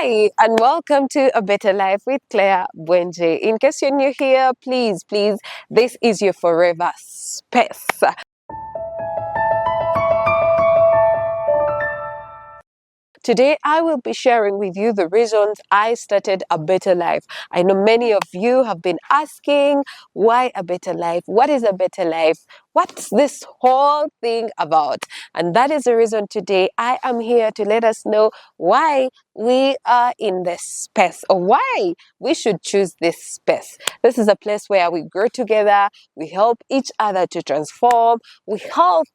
Hi, and welcome to A Better Life with Claire Bwenje. In case you're new here, please, this is your forever space. Today, I will be sharing with you the reasons I started A Better Life. I know many of you have been asking, why A Better Life? What is A Better Life? What's this whole thing about? And that is the reason today I am here to let us know why we are in this space, or why we should choose this space. This is a place where we grow together, we help each other to transform, we help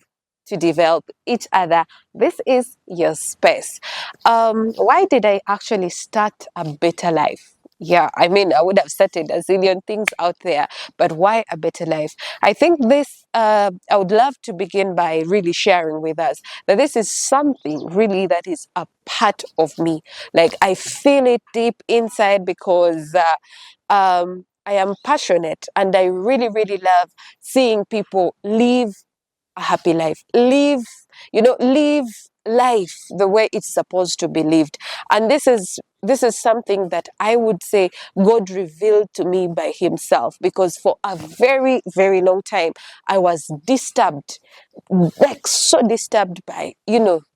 to develop each other. This is your space. Why did I actually start A Better Life? Yeah, I mean, I would have started a zillion things out there, but why A Better Life? I think I would love to begin by really sharing with us that this is something really that is a part of me. Like, I feel it deep inside because I am passionate and I really, really love seeing people live a happy life, live life the way it's supposed to be lived. And this is something that I would say God revealed to me by himself, because for a very, very long time I was disturbed, like so disturbed by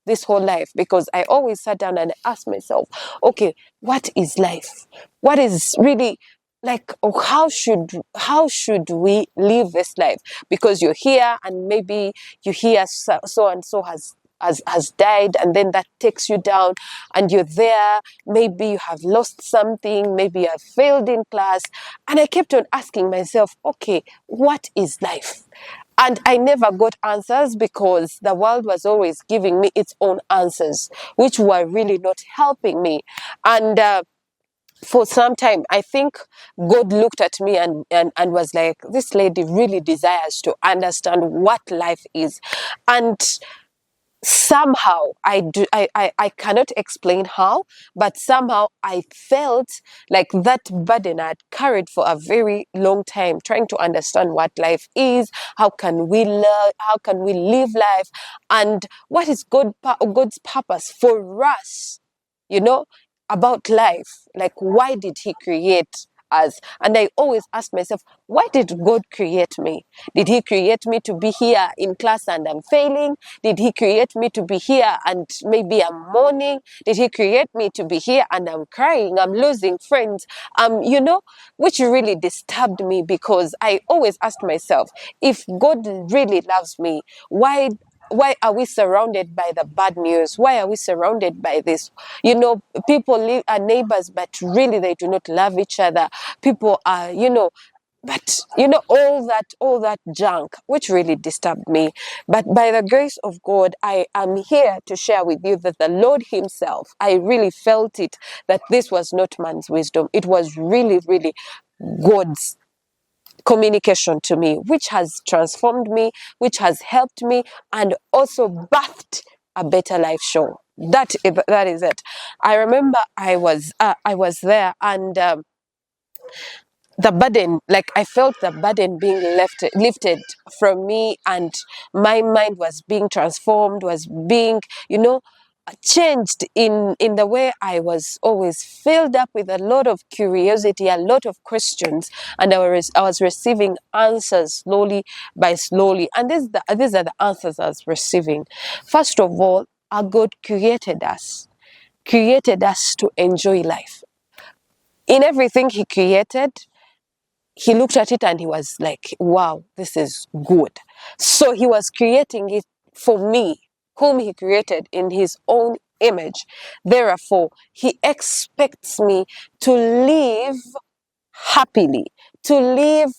this whole life, because I always sat down and asked myself, okay, what is life? What is really, like, how should we live this life? Because you're here and maybe you hear so and so has died, and then that takes you down, and you're there, maybe you have lost something, maybe you have failed in class. And I kept on asking myself, okay, what is life? And I never got answers, because the world was always giving me its own answers, which were really not helping me. And for some time, I think God looked at me and was like, this lady really desires to understand what life is. And somehow I cannot explain how, but somehow I felt like that burden I'd carried for a very long time, trying to understand what life is, how can we learn, how can we live life, and what is God's purpose for us, you know about life. Like, why did he create us? And I always ask myself, why did God create me? Did he create me to be here in class and I'm failing? Did he create me to be here and maybe I'm mourning? Did he create me to be here and I'm crying, I'm losing friends? Which really disturbed me, because I always asked myself, if God really loves me, why are we surrounded by the bad news? Why are we surrounded by this? People are neighbors, but really they do not love each other. People are, but all that junk, which really disturbed me. But by the grace of God, I am here to share with you that the Lord himself, I really felt it, that this was not man's wisdom. It was really, really God's communication to me, which has transformed me, which has helped me, and also birthed A Better Life show. That is it. I remember I was there, and the burden, like, I felt the burden being lifted from me, and my mind was being transformed, was being, changed in the way I was always filled up with a lot of curiosity, a lot of questions, and I was receiving answers slowly by slowly. And these are the answers I was receiving. First of all, our God created us to enjoy life. In everything he created, he looked at it and he was like, wow, this is good. So he was creating it for me, whom he created in his own image. Therefore, he expects me to live happily, to live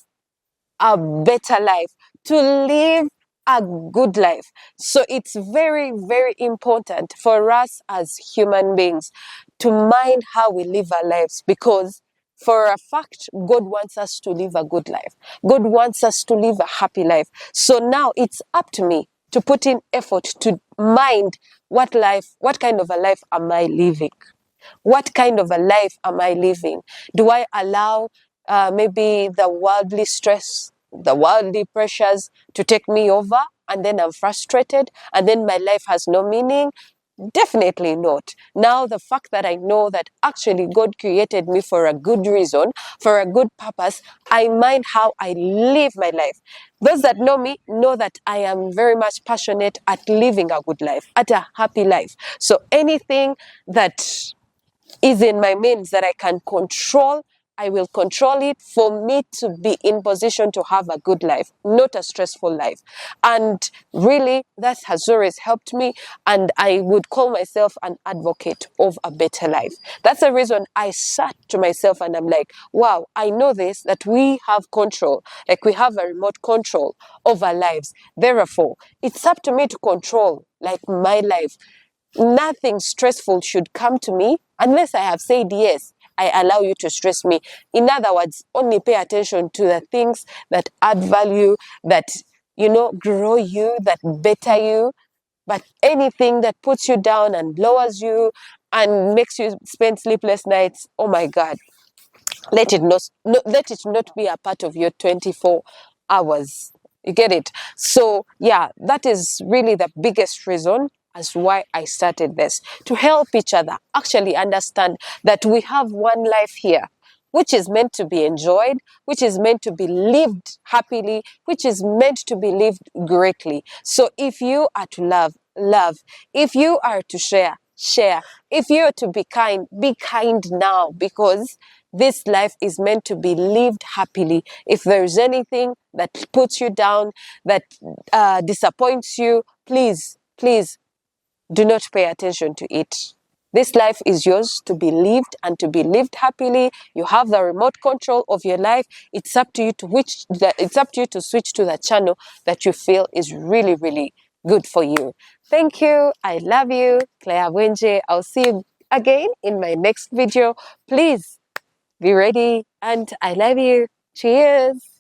a better life, to live a good life. So it's very, very important for us as human beings to mind how we live our lives, because for a fact, God wants us to live a good life. God wants us to live a happy life. So now it's up to me to put in effort to mind what kind of a life am I living? What kind of a life am I living? Do I allow maybe the worldly stress, the worldly pressures to take me over, and then I'm frustrated, and then my life has no meaning? Definitely not. Now, the fact that I know that actually God created me for a good reason, for a good purpose, I mind how I live my life. Those that know me know that I am very much passionate at living a good life, at a happy life. So anything that is in my means that I can control, I will control it for me to be in position to have a good life, not a stressful life. And really, that has always helped me. And I would call myself an advocate of a better life. That's the reason I sat to myself and I'm like, wow, I know this, that we have control, like we have a remote control of our lives. Therefore, it's up to me to control like my life. Nothing stressful should come to me unless I have said yes. I allow you to stress me. In other words, only pay attention to the things that add value, that, grow you, that better you. But anything that puts you down and lowers you and makes you spend sleepless nights, oh my God, let it not be a part of your 24 hours. You get it? So yeah, that is really the biggest reason as why I started this, to help each other actually understand that we have one life here, which is meant to be enjoyed, which is meant to be lived happily, which is meant to be lived greatly. So if you are to love, love. If you are to share, share. If you are to be kind now, because this life is meant to be lived happily. If there is anything that puts you down, that disappoints you, please, please do not pay attention to it. This life is yours to be lived and to be lived happily. You have the remote control of your life. It's up to you to switch to the channel that you feel is really, really good for you. Thank you. I love you. Claire Wenje. I'll see you again in my next video. Please be ready, and I love you. Cheers.